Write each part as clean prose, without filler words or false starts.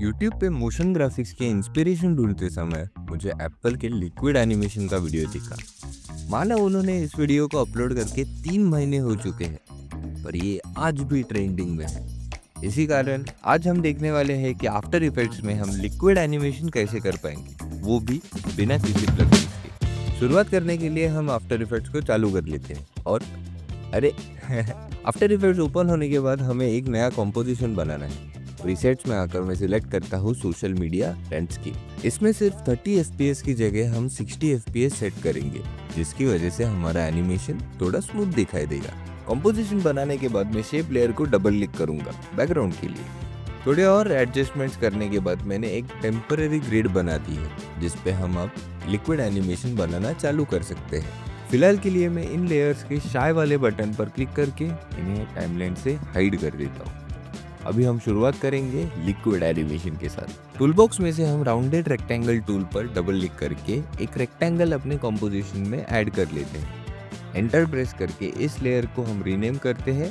YouTube पे motion graphics के inspiration ढूंढते समय मुझे एप्पल के लिक्विड एनिमेशन का वीडियो दिखा। माना उन्होंने इस वीडियो को अपलोड करके 3 महीने हो चुके हैं, पर ये आज भी ट्रेंडिंग में है। इसी कारण आज हम देखने वाले हैं कि आफ्टर इफेक्ट्स में हम लिक्विड एनिमेशन कैसे कर पाएंगे, वो भी बिना किसी प्लगइन्स के। शुरुआत करने के लिए हम आफ्टर इफेक्ट्स को चालू कर लेते हैं और अरे आफ्टर इफेक्ट्स ओपन होने के बाद हमें एक नया कॉम्पोजिशन बनाना है। प्रीसेट्स में आकर मैं सिलेक्ट करता हूँ सोशल मीडिया लैंडस्केप। इसमें सिर्फ 30 FPS की जगह हम 60 FPS सेट करेंगे, जिसकी वजह से हमारा एनिमेशन थोड़ा स्मूथ दिखाई देगा। कॉम्पोजिशन बनाने के बाद मैं शेप लेयर को डबल क्लिक करूंगा बैकग्राउंड के लिए। थोड़े और एडजस्टमेंट्स करने के बाद मैंने एक टेम्पररी ग्रिड बना दी है, जिसपे हम अब लिक्विड एनिमेशन बनाना चालू कर सकते हैं। फिलहाल के लिए मैं इन लेयर्स के शाई वाले बटन पर क्लिक करके इन्हें टाइमलाइन से हाइड कर देता हूँ। अभी हम शुरुआत करेंगे लिक्विड एनिमेशन के साथ। टूलबॉक्स में से हम राउंडेड रेक्टेंगल टूल पर डबल क्लिक करके एक रेक्टेंगल अपने कॉम्पोजिशन में ऐड कर लेते हैं। एंटर प्रेस करके इस लेयर को हम रीनेम करते हैं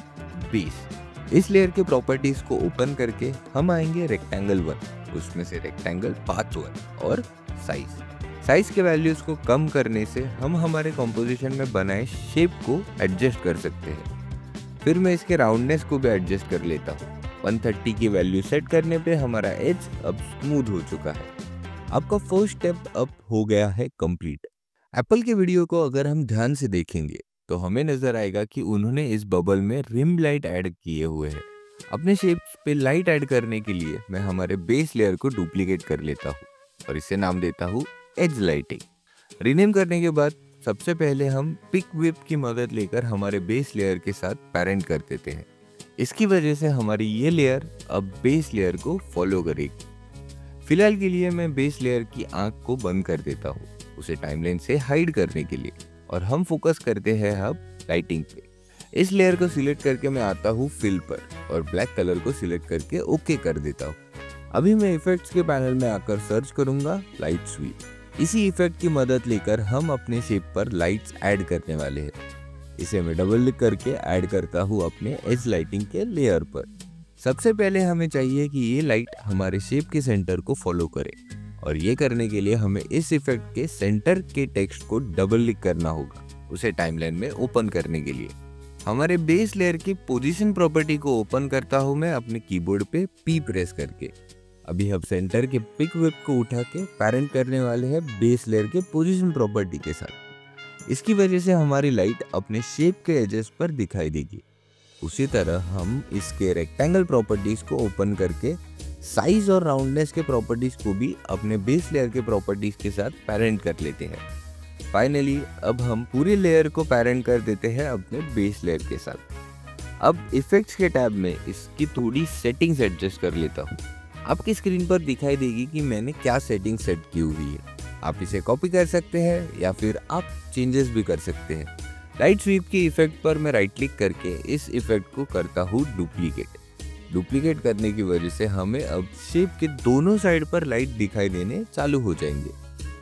बेस। इस लेयर के प्रॉपर्टीज को ओपन करके हम आएंगे रेक्टेंगल 1, उसमें से रेक्टेंगल पाथ 1 और साइज के वैल्यूज को कम करने से हम हमारे कॉम्पोजिशन में बनाए शेप को एडजस्ट कर सकते हैं। फिर मैं इसके राउंडनेस को भी एडजस्ट कर लेता हूँ। 130 की वैल्यू सेट करने पे हमारा एज अब स्मूथ हो चुका है। आपका फर्स्ट स्टेप अब हो गया है कंप्लीट। एप्पल के वीडियो को अगर हम ध्यान से देखेंगे तो हमें नजर आएगा कि उन्होंने इस बबल में रिम लाइट ऐड किए हुए हैं। अपने शेप्स पे लाइट ऐड करने के लिए मैं हमारे बेस लेयर को डुप्लीकेट कर लेता हूँ और इसे नाम देता हूँ एज लाइटिंग। रीनेम करने के बाद सबसे पहले हम पिक व्हिप की मदद लेकर हमारे बेस लेयर के साथ पेरेंट कर देते हैं। इसकी वजह से हमारी ये लेयर अब बेस लेयर को फॉलो करेगी। फिलहाल के लिए मैं बेस लेयर की आंख को बंद कर देता हूँ, उसे टाइमलाइन से हाइड करने के लिए, और हम फोकस करते हैं अब लाइटिंग पे। इस लेयर को सिलेक्ट करके मैं आता हूँ फिल पर और ब्लैक कलर को सिलेक्ट करके ओके कर देता हूँ। अभी मैं इफेक्ट्स के पैनल में आकर सर्च करूंगा लाइट स्वीप। इसी इफेक्ट की मदद लेकर हम अपने शेप पर लाइट्स ऐड करने वाले हैं। इसे मैं डबल क्लिक करके ऐड करता हूँ अपने एज लाइटिंग के लेयर पर। सबसे पहले हमें चाहिए कि ये लाइट हमारे शेप के सेंटर को फॉलो करे, और ये करने के लिए हमें इस इफेक्ट के सेंटर के टेक्स्ट को डबल क्लिक करना होगा, उसे टाइमलाइन में ओपन करने के लिए। हमारे बेस लेयर की पोजीशन प्रॉपर्टी को ओपन करता हूँ मैं अपने कीबोर्ड पे P प्रेस करके। अभी हम सेंटर के पिक व्हिप को उठा के पेरेंट करने वाले हैं बेस लेयर के पोजीशन प्रॉपर्टी के साथ। इसकी वजह से हमारी लाइट अपने शेप के एजेस पर दिखाई देगी। उसी तरह हम इसके रेक्टेंगल प्रॉपर्टीज को ओपन करके साइज और राउंडनेस के प्रॉपर्टीज को भी अपने बेस लेयर के प्रॉपर्टीज के साथ पेरेंट कर लेते हैं। फाइनली अब हम पूरी लेयर को पेरेंट कर देते हैं अपने बेस लेयर के साथ। अब इफेक्ट्स के टैब में इसकी थोड़ी सेटिंग्स एडजस्ट कर लेता हूँ। आपकी स्क्रीन पर दिखाई देगी कि मैंने क्या सेटिंग सेट की हुई है। आप इसे कॉपी कर सकते हैं या फिर आप चेंजेस भी कर सकते हैं। लाइट स्वीप की इफेक्ट पर मैं राइट क्लिक करके इस इफेक्ट को करता हूँ डुप्लीकेट करने की वजह से हमें अब शेप के दोनों साइड पर लाइट दिखाई देने चालू हो जाएंगे।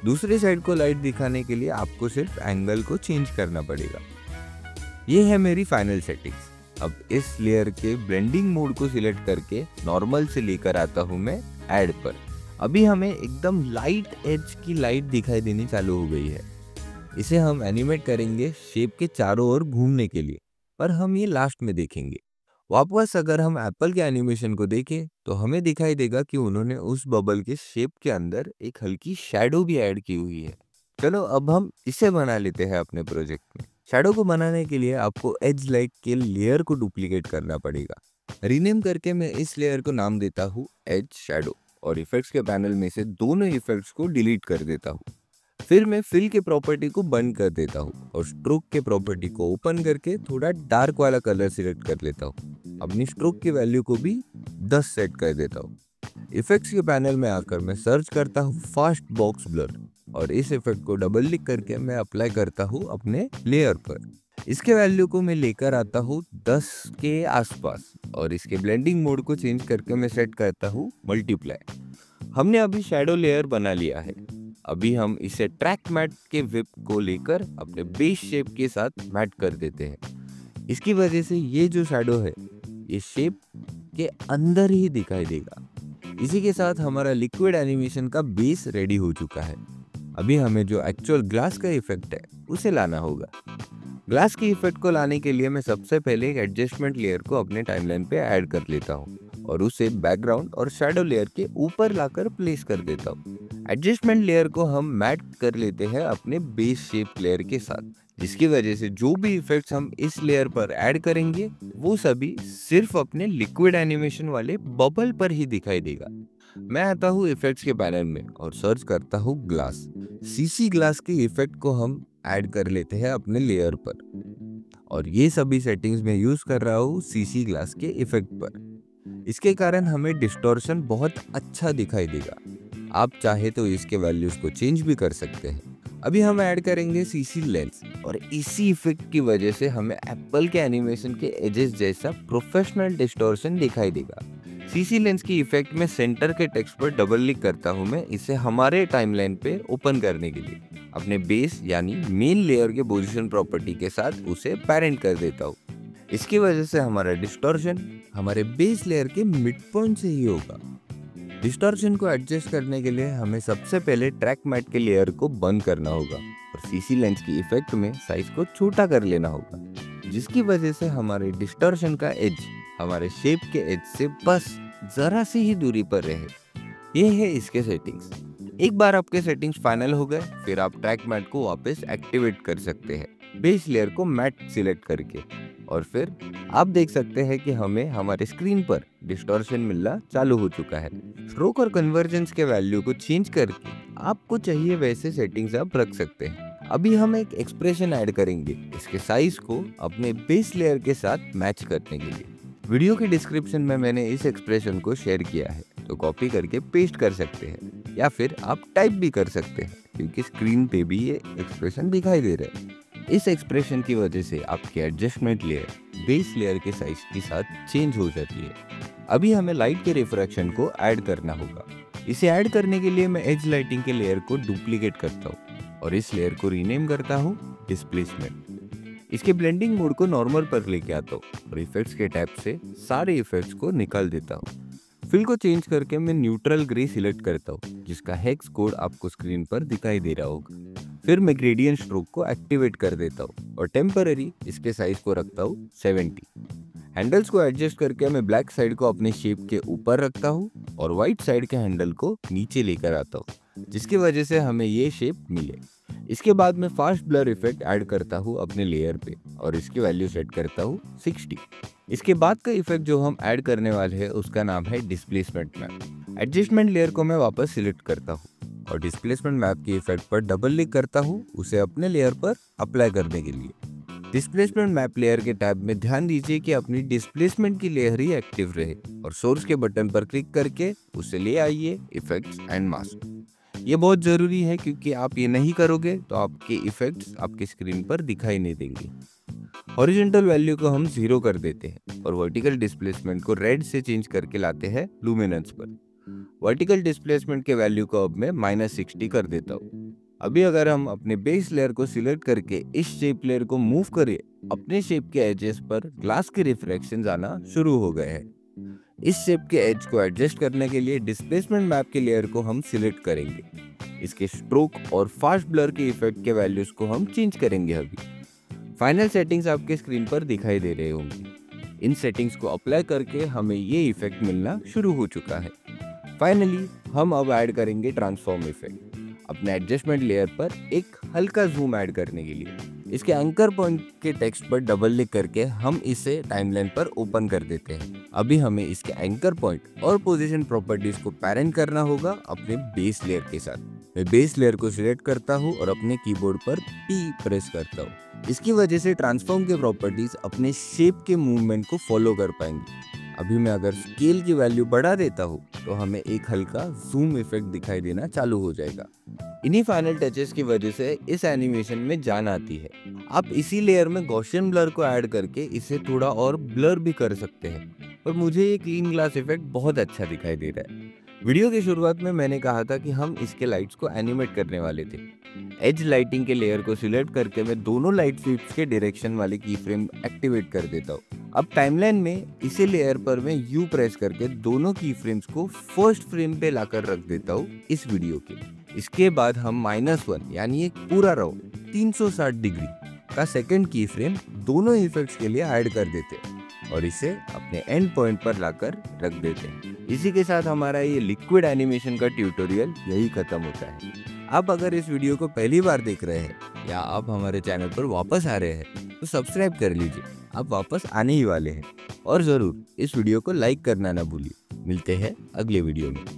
दूसरे साइड को लाइट दिखाने के लिए आपको सिर्फ एंगल को चेंज करना पड़ेगा। ये है मेरी फाइनल सेटिंग्स। अब इस लेयर के ब्लेंडिंग मोड को सिलेक्ट करके नॉर्मल से लेकर आता हूँ मैं ऐड पर। अभी हमें एकदम लाइट एज की लाइट दिखाई देनी चालू हो गई है। इसे हम एनिमेट करेंगे शेप के चारों ओर घूमने के लिए, पर हम ये लास्ट में देखेंगे। वापस अगर हम एप्पल के एनिमेशन को देखें तो हमें दिखाई देगा कि उन्होंने उस बबल के शेप के अंदर एक हल्की शैडो भी ऐड की हुई है। चलो अब हम इसे बना लेते हैं अपने प्रोजेक्ट में। शैडो को बनाने के लिए आपको एज लाइट के लेयर को डुप्लीकेट करना पड़ेगा। रीनेम करके मैं इस लेयर को नाम देता हूँ एज शैडो और इफेक्ट्स के पैनल में से दोनों इफेक्ट्स को डिलीट कर देता हूँ। फिर मैं फिल के प्रॉपर्टी को बंद कर देता हूँ और स्ट्रोक के प्रॉपर्टी को ओपन करके थोड़ा डार्क वाला कलर सिलेक्ट कर लेता हूँ। अपनी स्ट्रोक की वैल्यू को भी 10 सेट कर देता हूँ। इफेक्ट्स के पैनल में आकर मैं सर्च करता हूँ फास्ट बॉक्स ब्लर और इस इफेक्ट को डबल क्लिक करके मैं अप्लाई करता हूँ अपने लेयर पर। इसके वैल्यू को मैं लेकर आता हूँ 10 के आसपास और इसके ब्लेंडिंग मोड को चेंज करके मैं सेट करता हूँ मल्टीप्लाई। हमने अभी शैडो लेयर बना लिया है। अभी हम इसे ट्रैक मैट के व्हिप को लेकर अपने बेस शेप के साथ मैट कर देते हैं। इसकी वजह से ये जो शैडो है ये शेप के अंदर ही दिखाई देगा। इसी के साथ हमारा लिक्विड एनिमेशन का बेस रेडी हो चुका है। अभी हमें जो एक्चुअल ग्लास का इफेक्ट है उसे लाना होगा। ग्लास के इफेक्ट को लाने के लिए मैं सबसे पहले एक एडजस्टमेंट लेयर को अपने टाइमलाइन पे ऐड कर लेता हूँ और उसे बैकग्राउंड और शैडो लेयर के ऊपर लाकर प्लेस कर देता हूँ। एडजस्टमेंट लेयर को हम मैट कर लेते हैं अपने बेस शेप लेयर के साथ, जिसकी वजह से जो भी इफेक्ट्स हम इस लेयर पर ऐड करेंगे वो सभी सिर्फ अपने लिक्विड एनिमेशन वाले बबल पर ही दिखाई देगा। मैं आता हूँ इफेक्ट्स के पैनल में और सर्च करता हूँ ग्लास। सीसी ग्लास के इफेक्ट को हम ऐड कर लेते हैं अपने लेयर पर और ये सभी सेटिंग्स में यूज कर रहा हूँ सीसी ग्लास के इफेक्ट पर। इसके कारण हमें डिस्टॉर्शन बहुत अच्छा दिखाई देगा। आप चाहे तो इसके वैल्यूज को चेंज भी कर सकते हैं। अभी हम ऐड करेंगे सीसी लेंस और इसी इफेक्ट की वजह से हमें एप्पल के एनिमेशन के एजेस जैसा प्रोफेशनल डिस्टॉर्शन दिखाई देगा। सीसी लेंस की इफेक्ट में सेंटर के टेक्स्ट पर डबल क्लिक करता हूं मैं इसे हमारे टाइमलाइन पे ओपन करने के लिए। अपने बेस यानी मेन लेयर के पोजीशन प्रॉपर्टी के साथ उसे पेरेंट कर देता हूँ। इसकी वजह से हमारा डिस्टॉर्शन हमारे बेस लेयर के मिड पॉइंट से ही होगा। डिस्टॉर्शन को एडजस्ट करने के लिए हमें सबसे पहले ट्रैक मैट के लेयर को बंद करना होगा और सीसी लेंस की इफेक्ट में साइज को छोटा कर लेना होगा, जिसकी वजह से हमारे डिस्टॉर्शन का एज हमारे शेप के एज से बस जरा सी ही दूरी पर रहे। ये है इसके सेटिंग्स। एक बार आपके सेटिंग्स फाइनल हो गए फिर आप ट्रैक मैट को वापस एक्टिवेट कर सकते हैं बेस लेयर को मैट सिलेक्ट करके, और फिर आप देख सकते हैं कि हमें हमारे स्क्रीन पर डिस्टॉर्शन मिलना चालू हो चुका है। स्ट्रोक और कन्वर्जेंस के वैल्यू को चेंज करके आपको चाहिए वैसे सेटिंग्स आप रख सकते हैं। अभी हम एक एक्सप्रेशन ऐड करेंगे इसके साइज को अपने बेस लेयर के साथ मैच करने के लिए। वीडियो के डिस्क्रिप्शन में मैंने इस एक्सप्रेशन को शेयर किया है, तो कॉपी करके पेस्ट कर सकते हैं या फिर आप टाइप भी कर सकते हैं क्योंकि स्क्रीन पे भी ये एक्सप्रेशन दिखाई दे रहा है। इस एक्सप्रेशन की वजह से आपकी एडजस्टमेंट लेयर बेस लेयर के साइज के साथ चेंज हो जाती है। अभी हमें लाइट के रिफ्रैक्शन को ऐड करना होगा। इसे ऐड करने के लिए मैं एज लाइटिंग के लेयर को डुप्लीकेट करता हूँ और इस लेयर को रीनेम करता हूँ डिस्प्लेसमेंट। इसके ब्लेंडिंग मोड को नॉर्मल पर लेके आता हूँ और इफेक्ट्स के टैब से सारे इफेक्ट्स को निकाल देता हूँ। फिल को चेंज करके मैं न्यूट्रल ग्रे सिलेक्ट करता हूँ जिसका हेक्स कोड आपको स्क्रीन पर दिखाई दे रहा होगा। फिर मैं ग्रेडियंट स्ट्रोक को एक्टिवेट कर देता हूँ और टेम्पररी इसके साइज को रखता हूँ 70। हैंडल्स को एडजस्ट करके मैं ब्लैक साइड को अपने शेप के ऊपर रखता हूँ और व्हाइट साइड के हैंडल को नीचे लेकर आता हूँ, जिसकी वजह से हमें ये शेप मिले। इसके बाद मैं फास्ट ब्लर इफेक्ट ऐड करता हूँ अपने लेयर पे और इसकी वैल्यू सेट करता हूँ 60। इसके बाद का इफेक्ट जो हम ऐड करने वाले हैं उसका नाम है डिस्प्लेसमेंट मैप। एडजस्टमेंट लेयर को मैं वापस सिलेक्ट करता हूँ और डिस्प्लेसमेंट मैप के इफेक्ट पर डबल क्लिक करता हूँ उसे अपने लेयर पर अप्लाई करने के लिए। डिस्प्लेसमेंट मैप लेयर के टैब में ध्यान दीजिए कि अपनी डिस्प्लेसमेंट की लेयर ही एक्टिव रहे और सोर्स के बटन पर क्लिक करके उसे ले आइए इफेक्ट्स एंड मास्क। ये बहुत जरूरी है क्योंकि आप ये नहीं करोगे तो आपके इफेक्ट्स आपकी स्क्रीन पर दिखाई नहीं देंगे। हॉरिजॉन्टल वैल्यू को हम 0 कर देते हैं और वर्टिकल डिस्प्लेसमेंट को रेड से चेंज करके लाते हैं लुमिनेंस पर। वर्टिकल डिस्प्लेसमेंट के वैल्यू को अब मैं -60 कर देता हूँ। अभी अगर हम अपने बेस लेयर को सिलेक्ट करके इस शेप लेयर को मूव करें, अपने शेप के एजेस पर ग्लास के रिफ्लेक्शंस आना शुरू हो गए हैं। इस शेप के एज को एडजस्ट करने के लिए डिस्प्लेसमेंट मैप के लेयर को हम सिलेक्ट करेंगे। इसके स्ट्रोक और फास्ट ब्लर के इफेक्ट के वैल्यूज को हम चेंज करेंगे। अभी फाइनल सेटिंग्स आपके स्क्रीन पर दिखाई दे रहे होंगे। इन सेटिंग्स को अप्लाई करके हमें ये इफेक्ट मिलना शुरू हो चुका है। फाइनली हम अब ऐड करेंगे ट्रांसफॉर्म इफेक्ट अपने एडजस्टमेंट लेयर पर एक हल्का जूम ऐड करने के लिए। इसके एंकर पॉइंट के टेक्स्ट पर डबल क्लिक करके हम इसे टाइमलाइन पर ओपन कर देते हैं। अभी हमें इसके एंकर पॉइंट और पोजीशन प्रॉपर्टीज को पेरेंट करना होगा अपने बेस लेयर के साथ। मैं बेस लेयर को सिलेक्ट करता हूँ और अपने कीबोर्ड पर P प्रेस करता हूँ। इसकी वजह से ट्रांसफॉर्म के प्रॉपर्टीज अपने शेप के मूवमेंट को फॉलो कर पाएंगे। अभी मैं अगर स्केल की वैल्यू बढ़ा देता हूँ तो हमें एक हल्का जूम इफेक्ट दिखाई देना चालू हो जाएगा। इन्हीं फाइनल टचेस की वजह से इस एनिमेशन में जान आती है। आप इसी लेयर में गॉसियन ब्लर को ऐड करके इसे थोड़ा और ब्लर भी कर सकते हैं, पर मुझे ये क्लीन ग्लास इफेक्ट बहुत अच्छा दिखाई दे रहा है। वीडियो की शुरुआत में मैंने कहा था कि हम इसके लाइट्स को एनिमेट करने वाले थे। एज लाइटिंग के लेयर को सिलेक्ट करके मैं दोनों लाइट स्वीप्स के डायरेक्शन वाले की फ्रेम एक्टिवेट कर देता हूँ। अब टाइमलाइन में इसे लेयर पर मैं यू प्रेस करके दोनों की फ्रेम्स को फर्स्ट फ्रेम पे लाकर रख देता हूँ इस वीडियो के। इसके बाद हम -1 यानी एक पूरा रो 360 डिग्री का सेकंड की फ्रेम दोनों इफेक्ट्स के लिए ऐड कर देते हैं और इसे अपने एंड पॉइंट पर लाकर रख देते हैं। इसी के साथ हमारा ये लिक्विड एनिमेशन का ट्यूटोरियल यही खत्म होता है। आप अगर इस वीडियो को पहली बार देख रहे हैं या आप हमारे चैनल पर वापस आ रहे हैं तो सब्सक्राइब कर लीजिए, आप वापस आने ही वाले हैं। और ज़रूर इस वीडियो को लाइक करना ना भूलिए। मिलते हैं अगले वीडियो में।